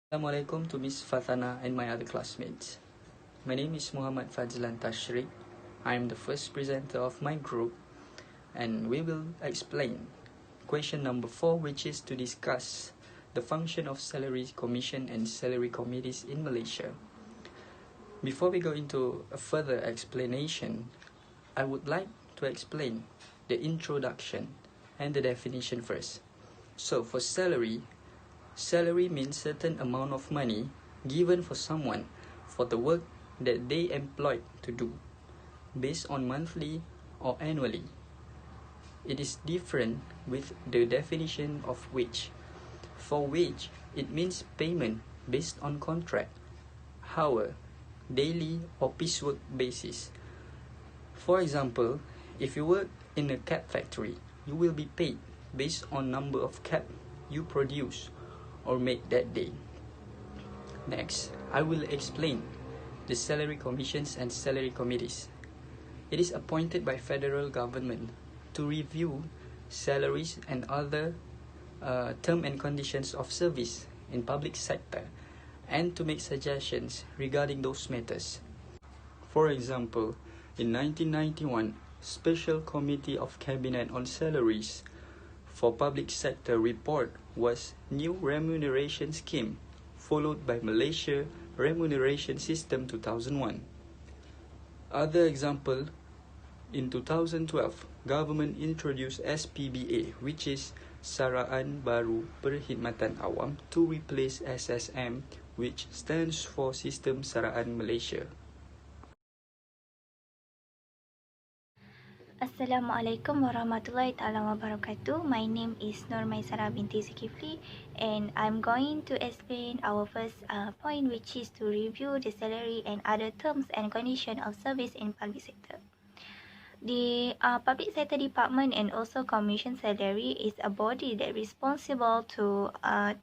Assalamualaikum to Miss Fathana and my other classmates. My name is Muhammad Fazlan Tashrik. I am the first presenter of my group and we will explain question number 4, which is to discuss the function of Salaries Commission and Salary Committees in Malaysia. Before we go into a further explanation, I would like to explain the introduction and the definition first. So for salary means certain amount of money given for someone for the work that they employed to do, based on monthly or annually. It is different with the definition of wage. For wage, it means payment based on contract, hour, daily or piecework basis. For example, if you work in a cap factory, you will be paid based on number of cap you produce or make that day. Next, I will explain the salary commissions and salary committees. It is appointed by federal government to review salaries and other term and conditions of service in public sector and to make suggestions regarding those matters. For example, in 1991, Special Committee of Cabinet on Salaries for Public Sector report was New Remuneration Scheme, followed by Malaysia Remuneration System 2001. Other example, in 2012, government introduced SPBA, which is Saraan Baru Perkhidmatan Awam, to replace SSM, which stands for Sistem Saraan Malaysia. Assalamualaikum warahmatullahi taala wabarakatuh. My name is Nur Maisara binti Zulkifli and I'm going to explain our first point, which is to review the salary and other terms and conditions of service in public sector. The Public Sector Department and also Commission Salary is a body that is responsible to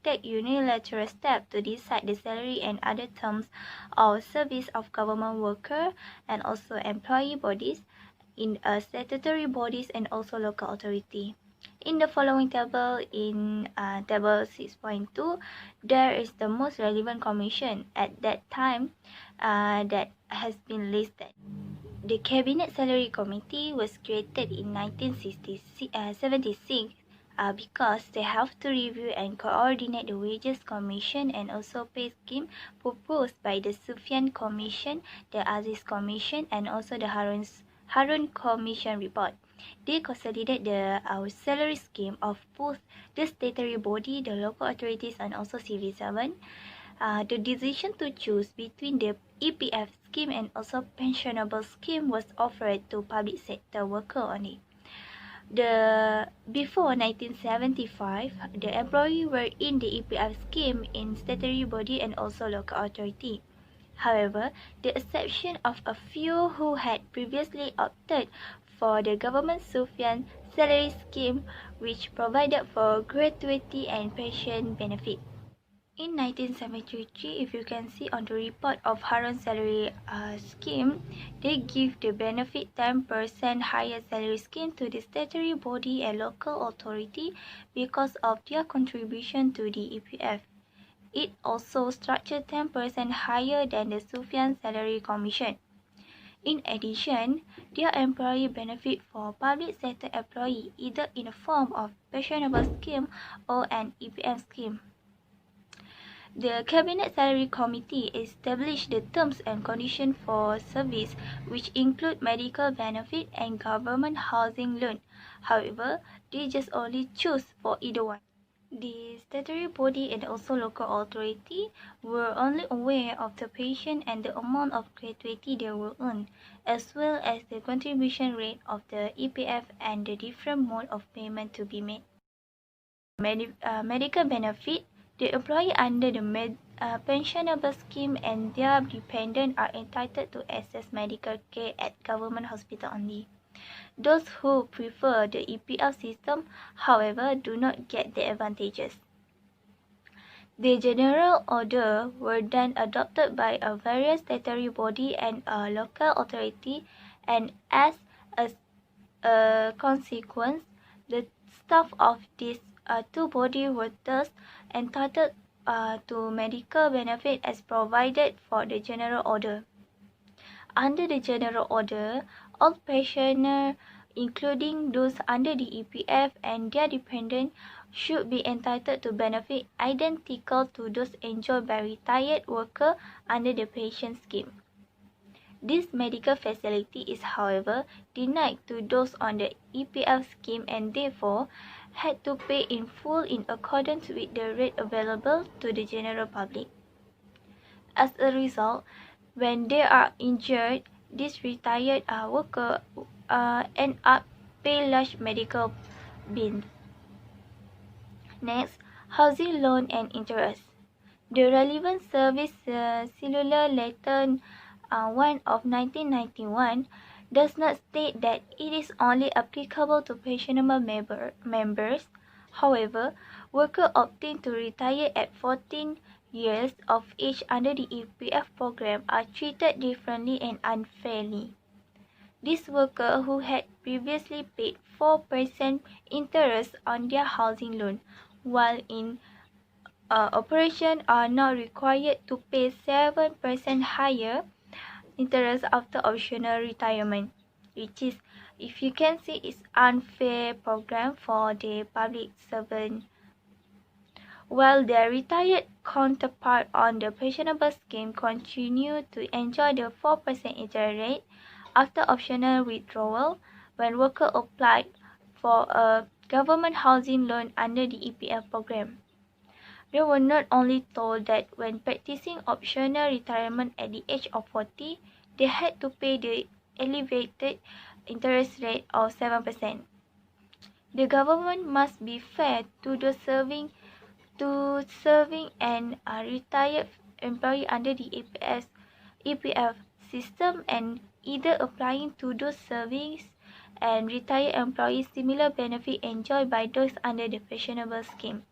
take unilateral steps to decide the salary and other terms of service of government worker and also employee bodies in statutory bodies and also local authority. In the following table, in table 6.2, there is the most relevant commission at that time that has been listed. The Cabinet Salary Committee was created in 1976 because they have to review and coordinate the wages commission and also pay scheme proposed by the Sufyan Commission, the Aziz Commission, and also the Harun Commission report. They consolidate our salary scheme of both the statutory body, the local authorities, and also civil servant. The decision to choose between the EPF scheme and also pensionable scheme was offered to public sector worker only. Before 1975, the employees were in the EPF scheme in statutory body and also local authority. However, the exception of a few who had previously opted for the government Sufyan salary scheme, which provided for gratuity and pension benefit. In 1973, if you can see on the report of Harun salary scheme, they give the benefit 10% higher salary scheme to the statutory body and local authority because of their contribution to the EPF. It also structured 10% higher than the Sufyan Salary Commission. In addition, their employee benefit for public sector employee either in the form of pensionable scheme or an EPF scheme. The Cabinet Salary Committee established the terms and conditions for service, which include medical benefit and government housing loan. However, they just only choose for either one. The statutory body and also local authority were only aware of the patient and the amount of gratuity they will earn, as well as the contribution rate of the EPF and the different mode of payment to be made. Medical benefit, the employee under the pensionable scheme and their dependents are entitled to access medical care at government hospital only. Those who prefer the EPL system, however, do not get the advantages. The general order were then adopted by a various statutory body and a local authority, and as a consequence, the staff of these two bodies were thus entitled to medical benefit as provided for the General Order. Under the General Order, all pensioners, including those under the EPF and their dependents, should be entitled to benefit identical to those enjoyed by retired workers under the pension scheme. This medical facility is, however, denied to those on the EPF scheme and therefore had to pay in full in accordance with the rate available to the general public. As a result, when they are injured, these retired workers end up pay large medical bills. Next, housing loan and interest. The relevant service Circular Letter 1 of 1991 does not state that it is only applicable to pensionable members. However, workers opting to retire at 14 years of age under the EPF program are treated differently and unfairly. These workers who had previously paid 4% interest on their housing loan while in operation are now required to pay 7% higher interest after optional retirement, which is, if you can see, is unfair program for the public servant. While their retired counterpart on the pensionable scheme continue to enjoy the 4% interest rate after optional withdrawal when workers applied for a government housing loan under the EPF program. They were not only told that when practicing optional retirement at the age of 40, they had to pay the elevated interest rate of 7%. The government must be fair to those serving and retired employee under the EPF system and either applying to those serving and retired employees similar benefit enjoyed by those under the pensionable scheme,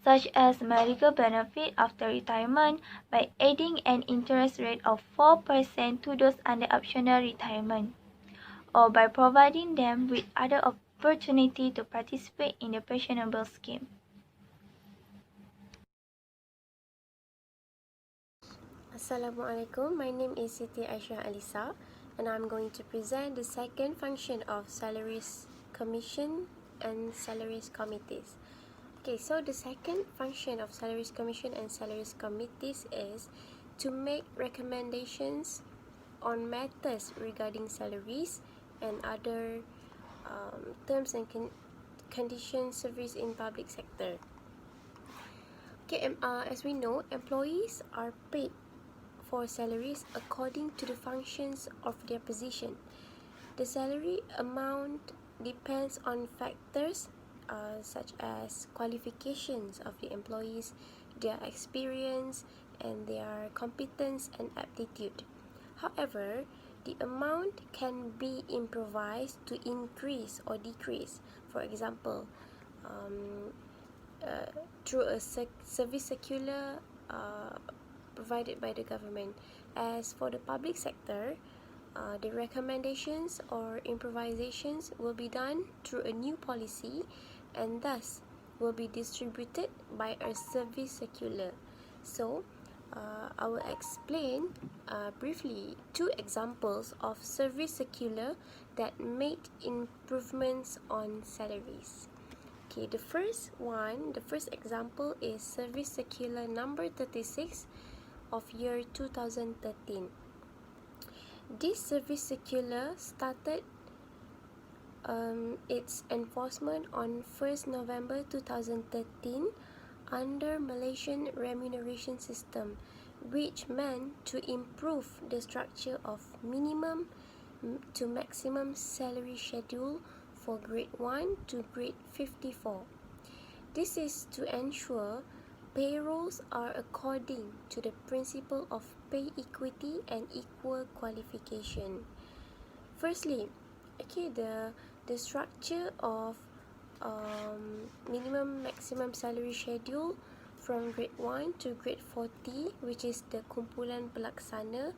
such as medical benefit after retirement by adding an interest rate of 4% to those under optional retirement, or by providing them with other opportunity to participate in the pensionable scheme. Assalamualaikum, my name is Siti Aisyah Alisa and I'm going to present the second function of Salaries Commission and Salaries Committees. Okay, so the second function of Salaries Commission and Salaries Committees is to make recommendations on matters regarding salaries and other terms and conditions service in public sector. Okay, as we know, employees are paid for salaries according to the functions of their position. The salary amount depends on factors such as qualifications of the employees, their experience, and their competence and aptitude. However, the amount can be improvised to increase or decrease. For example, through a service circular provided by the government. As for the public sector, the recommendations or improvisations will be done through a new policy and thus will be distributed by a service circular. So, I will explain briefly two examples of service circular that made improvements on salaries. Okay, the first example is Service Circular number 36 of year 2013. This service circular started its enforcement on 1st November 2013 under Malaysian remuneration system, which meant to improve the structure of minimum to maximum salary schedule for grade 1 to grade 54. This is to ensure payrolls are according to the principle of pay equity and equal qualification. Firstly, the structure of minimum maximum salary schedule from grade 1 to grade 40, which is the kumpulan pelaksana,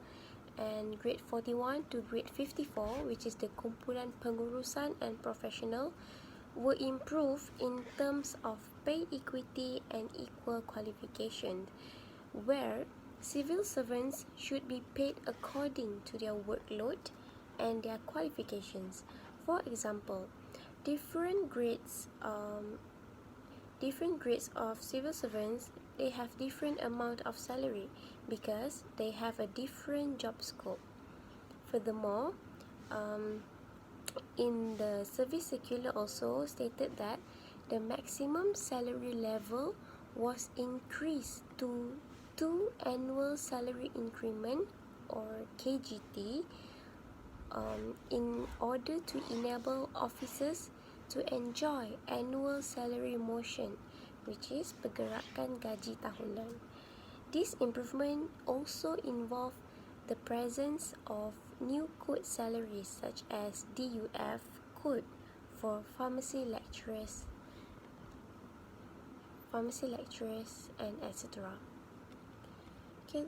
and grade 41 to grade 54, which is the kumpulan pengurusan and professional, were improved in terms of pay equity and equal qualification, where civil servants should be paid according to their workload and their qualifications. For example, different grades of civil servants, they have different amount of salary because they have a different job scope. Furthermore, in the service circular also stated that the maximum salary level was increased to 2 annual salary increment or KGT in order to enable officers to enjoy annual salary motion, which is pergerakan gaji tahunan. This improvement also involved the presence of new code salaries such as DUF code for pharmacy lecturers and etc. Okay,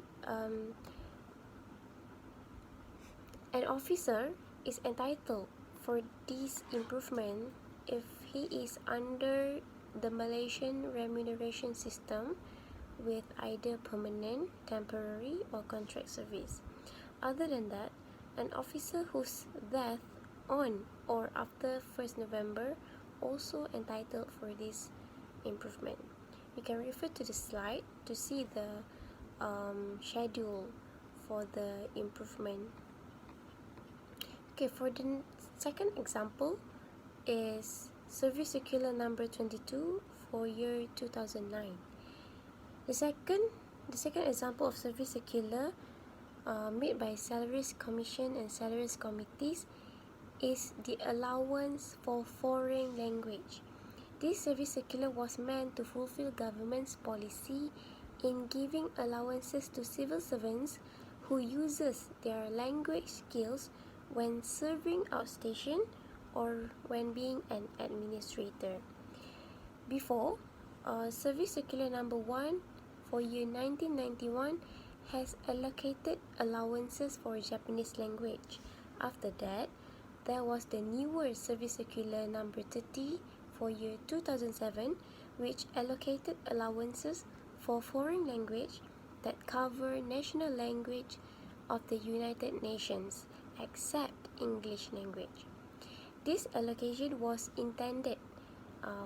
an officer is entitled for this improvement if he is under the Malaysian remuneration system with either permanent, temporary or contract service. Other than that, an officer whose death on or after 1st November also entitled for this improvement. You can refer to the slide to see the schedule for the improvement. Okay, for the second example is Service Circular number 22 for year 2009. The second example of Service Circular made by Salaries Commission and Salaries Committees is the allowance for foreign language. This service circular was meant to fulfill government's policy in giving allowances to civil servants who uses their language skills when serving outstation or when being an administrator. Before, Service Circular number 1 for year 1991 has allocated allowances for Japanese language. After that, there was the newer Service Circular number 30 for year 2007, which allocated allowances for foreign language that cover national language of the United Nations, except English language. This allocation was intended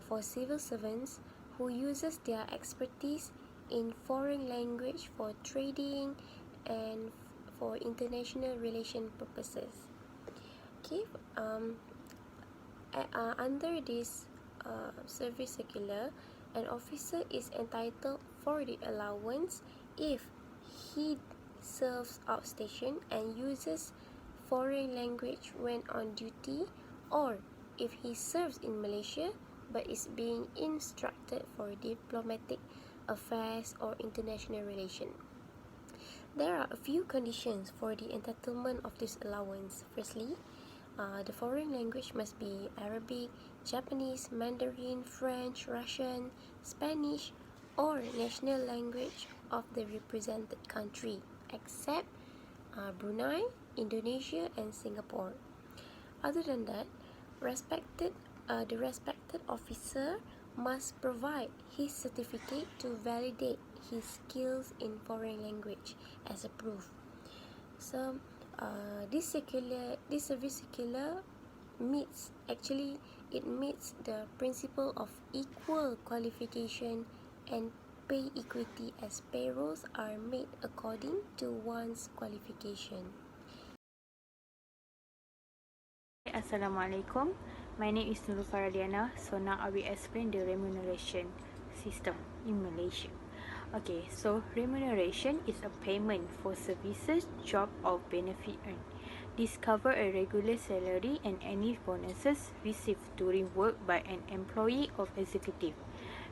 for civil servants who uses their expertise in foreign language for trading and for international relation purposes. Okay, under this service circular, an officer is entitled for the allowance if he serves outstation and uses foreign language when on duty, or if he serves in Malaysia but is being instructed for diplomatic affairs or international relation. There are a few conditions for the entitlement of this allowance. Firstly, the foreign language must be Arabic, Japanese, Mandarin, French, Russian, Spanish, or national language of the represented country, except Brunei, Indonesia, and Singapore. Other than that, the respected officer must provide his certificate to validate his skills in foreign language as a proof. So, this service circular meets the principle of equal qualification and pay equity, as payrolls are made according to one's qualification. Assalamualaikum. My name is Nurul Faradiana. So now I will explain the remuneration system in Malaysia. Okay, so remuneration is a payment for services, job or benefit earned. This covers a regular salary and any bonuses received during work by an employee of executive.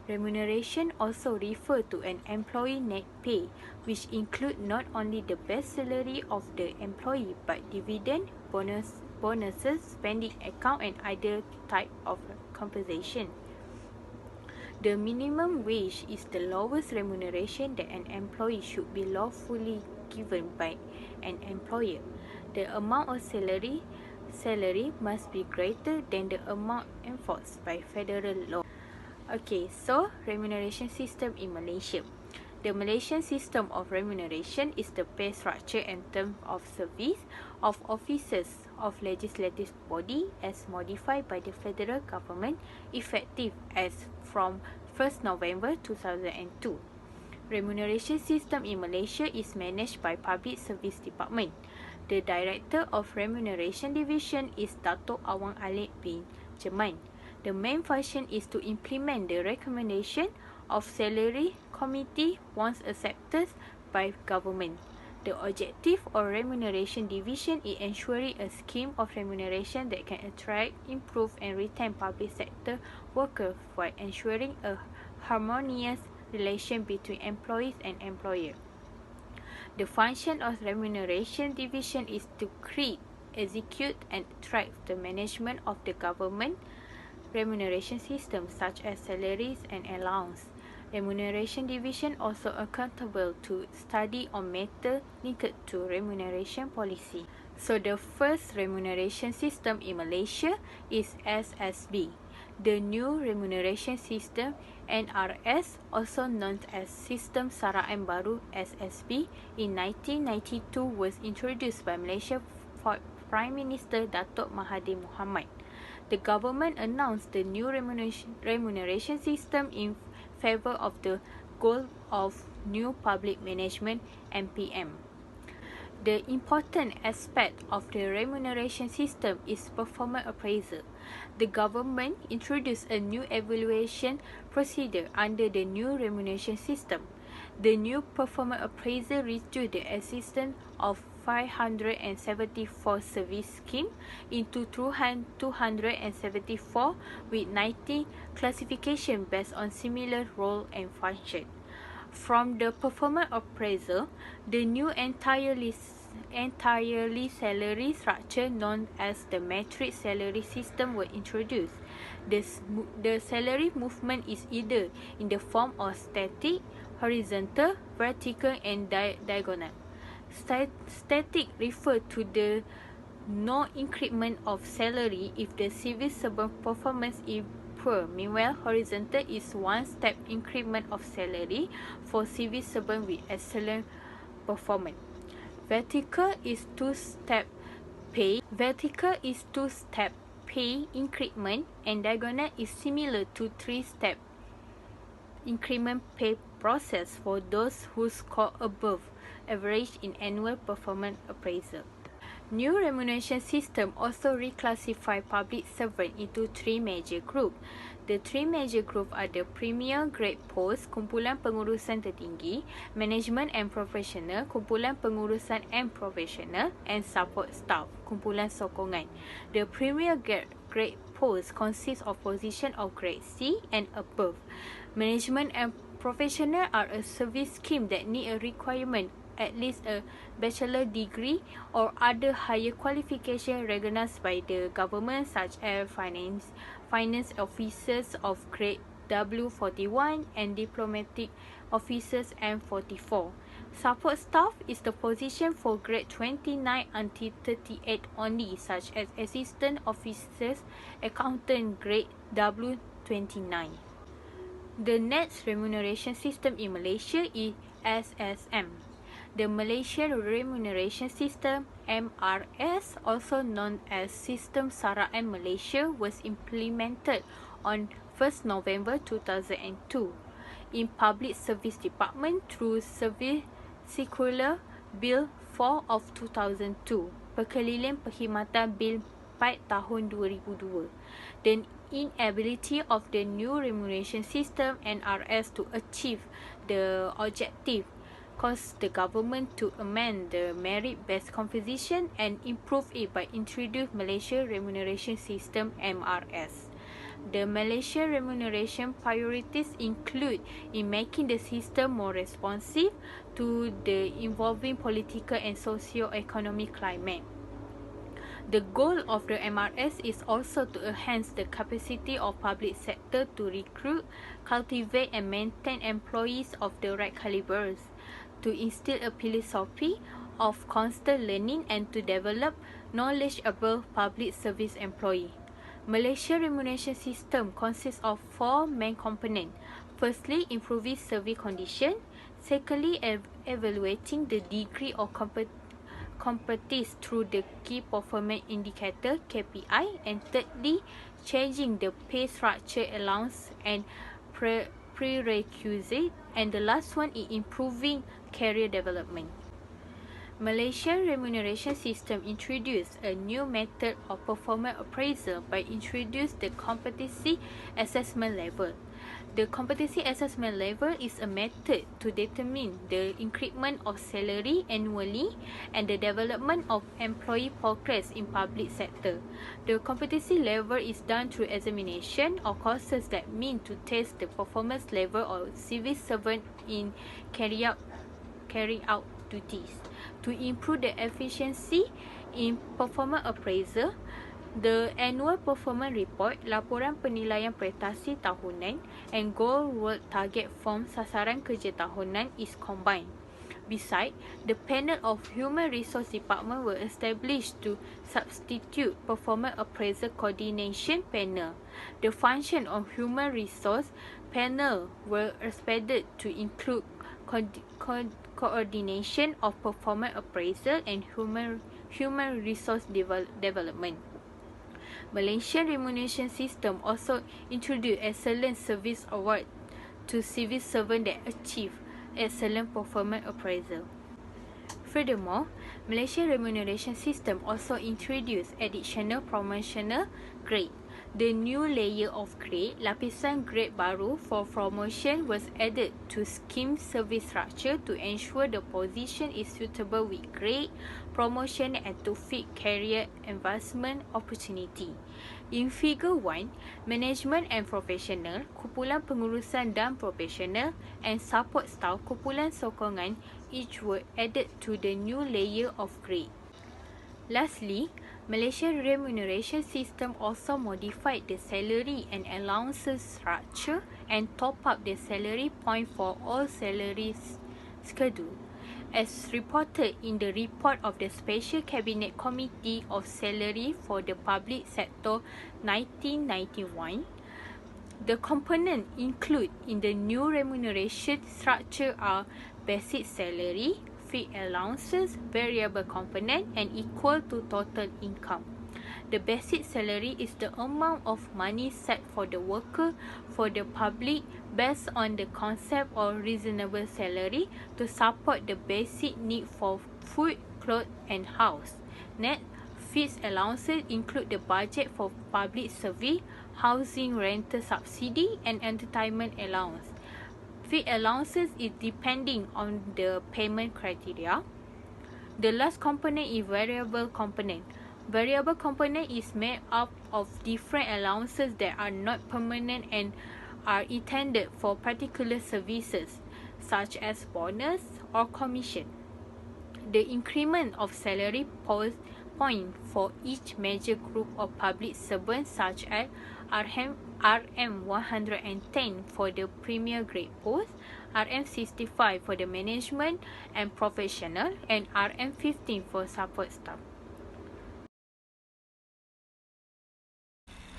Remuneration also refers to an employee net pay, which include not only the base salary of the employee but dividend, bonuses, spending account and other type of compensation. The minimum wage is the lowest remuneration that an employee should be lawfully given by an employer. The amount of salary salary must be greater than the amount enforced by federal law. Okay, so remuneration system in Malaysia. The Malaysian system of remuneration is the pay structure and term of service of officers of legislative body as modified by the federal government effective as from 1st November 2002. Remuneration system in Malaysia is managed by Public Service Department. The Director of Remuneration Division is Dato' Awang Alid bin Jeman. The main function is to implement the recommendation of Salary Committee once accepted by government. The objective of Remuneration Division is ensuring a scheme of remuneration that can attract, improve and retain public sector workers while ensuring a harmonious relation between employees and employer. The function of Remuneration Division is to create, execute and track the management of the government remuneration system such as salaries and allowance. Remuneration Division also accountable to study on matter linked to remuneration policy. So the first remuneration system in Malaysia is SSB. The new remuneration system NRS, also known as Sistem Saraan Baru SSB, in 1992 was introduced by Malaysia Prime Minister Datuk Mahathir Mohamad. The government announced the new remuneration system in favor of the goal of new public management (NPM). The important aspect of the remuneration system is performance appraisal. The government introduced a new evaluation procedure under the new remuneration system. The new performance appraisal reduced the existence of 574 service schemes into 274 with 90 classification based on similar role and function. From the performance appraisal, the new entirely salary structure known as the matrix salary system were introduced. The salary movement is either in the form of static, horizontal, vertical and diagonal. Static refer to the no increment of salary if the civil servant performance is poor. Meanwhile, horizontal is one step increment of salary for civil servant with excellent performance. Vertical is two-step pay increment and diagonal is similar to three-step increment pay process for those who score above average in annual performance appraisal. New remuneration system also reclassify public servant into three major groups. The three major groups are the premier grade post, kumpulan pengurusan tertinggi, management and professional, kumpulan pengurusan and professional, and support staff, kumpulan sokongan. The premier grade post consists of position of grade C and above. Management and professional are a service scheme that need a requirement at least a bachelor degree or other higher qualification recognized by the government such as finance officers of grade W41 and diplomatic officers M44. Support staff is the position for grade 29 until 38 only, such as assistant officers, accountant grade W29. The next remuneration system in Malaysia is SSM. The Malaysian Remuneration System (MRS), also known as Sistem Saraan Malaysia, was implemented on 1st November 2002 in Public Service Department through Service Circular Bill 4 of 2002, Perkeliling Perkhidmatan Bil 4 tahun 2002. The inability of the new remuneration system (NRS) to achieve the objective caused the government to amend the merit-based composition and improve it by introducing Malaysia Remuneration System (MRS). The Malaysian remuneration priorities include in making the system more responsive to the evolving political and socio-economic climate. The goal of the MRS is also to enhance the capacity of public sector to recruit, cultivate and maintain employees of the right calibers, to instill a philosophy of constant learning and to develop knowledgeable public service employee. Malaysia remuneration system consists of four main components. Firstly, improving service condition. Secondly, evaluating the degree of competence through the key performance indicator (KPI), and thirdly, changing the pay structure, allowance and prerequisite, and the last one is improving career development. Malaysian remuneration system introduced a new method of performance appraisal by introducing the competency assessment level. The competency assessment level is a method to determine the increment of salary annually and the development of employee progress in public sector. The competency level is done through examination or courses that mean to test the performance level of civil servant in carry out duties. To improve the efficiency in performance appraisal, the annual performance report, laporan penilaian prestasi tahunan and goal work target form sasaran kerja tahunan is combined. Besides, the panel of Human Resource Department were established to substitute performance appraisal coordination panel. The function of Human Resource panel were expanded to include coordination of performance appraisal and human resource development. Malaysian remuneration system also introduced Excellent Service Award to civil servants that achieve excellent performance appraisal. Furthermore, Malaysian remuneration system also introduced additional promotional grade. The new layer of grade, lapisan grade baru for promotion, was added to scheme service structure to ensure the position is suitable with grade, promotion and to fit career advancement opportunity. In Figure 1, Management and Professional, kumpulan pengurusan dan profesional, and support staff, kumpulan sokongan, each were added to the new layer of grade. Lastly, Malaysian remuneration system also modified the salary and allowances structure and top up the salary point for all salaries schedule. As reported in the report of the Special Cabinet Committee of Salary for the Public Sector 1991, the components included in the new remuneration structure are basic salary, fixed allowances, variable component, and equal to total income. The basic salary is the amount of money set for the worker for the public based on the concept of reasonable salary to support the basic need for food, clothes, and house. Next, fixed allowances include the budget for public service, housing rental subsidy, and entertainment allowance. Fixed allowances is depending on the payment criteria. The last component is variable component. Variable component is made up of different allowances that are not permanent and are intended for particular services, such as bonus or commission. The increment of salary point for each major group of public servants, such as RM 110 for the premier grade post, RM 65 for the management and professional, and RM 15 for support staff.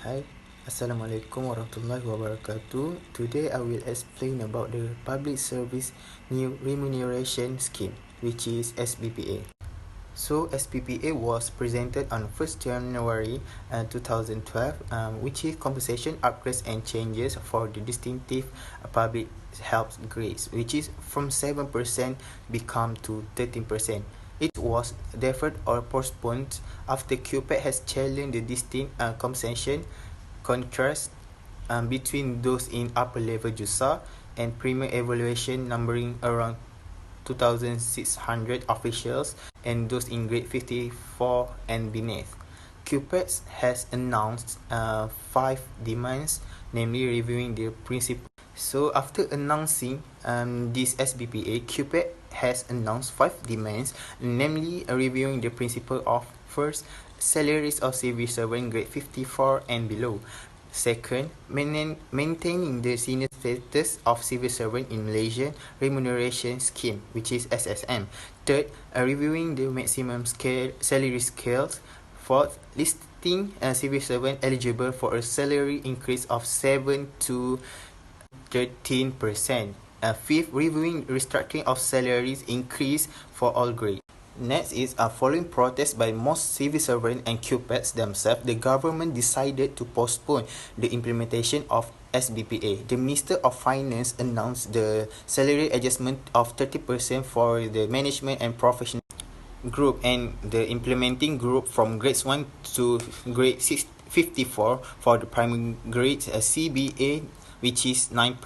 Hi, Assalamualaikum warahmatullahi wabarakatuh. Today I will explain about the Public Service New Remuneration Scheme, which is SBPA. So SBPA was presented on 1st January 2012, which is compensation upgrades and changes for the distinctive public health grades, which is from 7% become to 13%. It was deferred or postponed after QPAD has challenged the distinct compensation contrast between those in upper level JUSA and premier evaluation numbering around 2,600 officials and those in grade 54 and beneath. QPAD has announced 5 demands, namely reviewing the principle. So after announcing this SBPA, QPAD has announced 5 demands, namely reviewing the principle of first, salaries of civil servant grade 54 and below. Second, maintaining the senior status of civil servant in Malaysian remuneration scheme, which is SSM. Third, reviewing the maximum salary scales. Fourth, listing a civil servant eligible for a salary increase of 7 to 13%. Fifth, reviewing restructuring of salaries increase for all grades. Next is following protests by most civil servants and QPADs themselves, the government decided to postpone the implementation of SBPA. The Minister of Finance announced the salary adjustment of 30% for the management and professional group and the implementing group from grades 1 to grade 54 for the primary grades, CBA, which is 9%,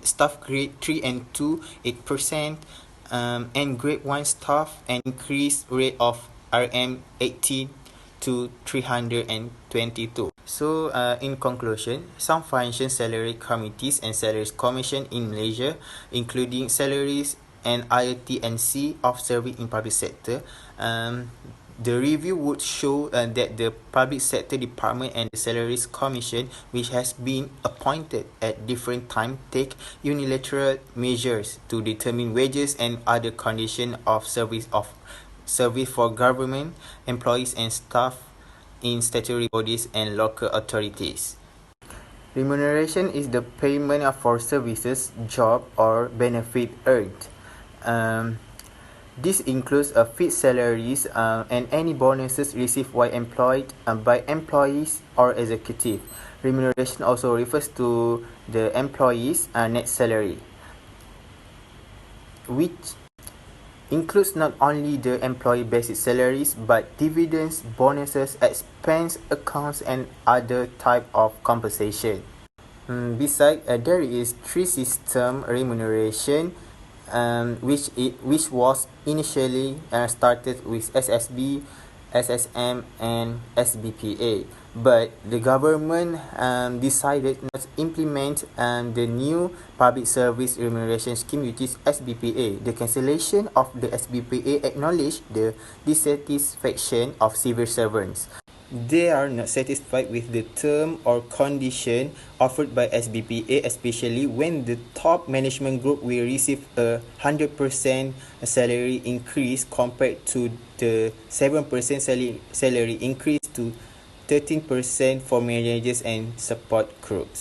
staff grade 3 and 2, 8%, and grade 1 staff an increased rate of RM 80 to 322. So in conclusion, some financial salary committees and salaries commission in Malaysia, including Salaries and IOTNC of serving in public sector, the review would show that the public sector department and the Salaries Commission, which has been appointed at different times, take unilateral measures to determine wages and other conditions of service for government employees and staff in statutory bodies and local authorities. Remuneration is the payment for services, job, or benefit earned. This includes fixed salaries and any bonuses received while employed by employees or executive. Remuneration also refers to the employee's net salary, which includes not only the employee basic salaries but dividends, bonuses, expense accounts, and other type of compensation. Besides, there is three-system remuneration, which was initially started with SSB, SSM, and SBPA, but the government decided not to implement the new public service remuneration scheme, which is SBPA. The cancellation of the SBPA acknowledged the dissatisfaction of civil servants. They are not satisfied with the term or condition offered by SBPA, especially when the top management group will receive a 100% salary increase compared to the 7% salary increase to 13% for managers and support groups.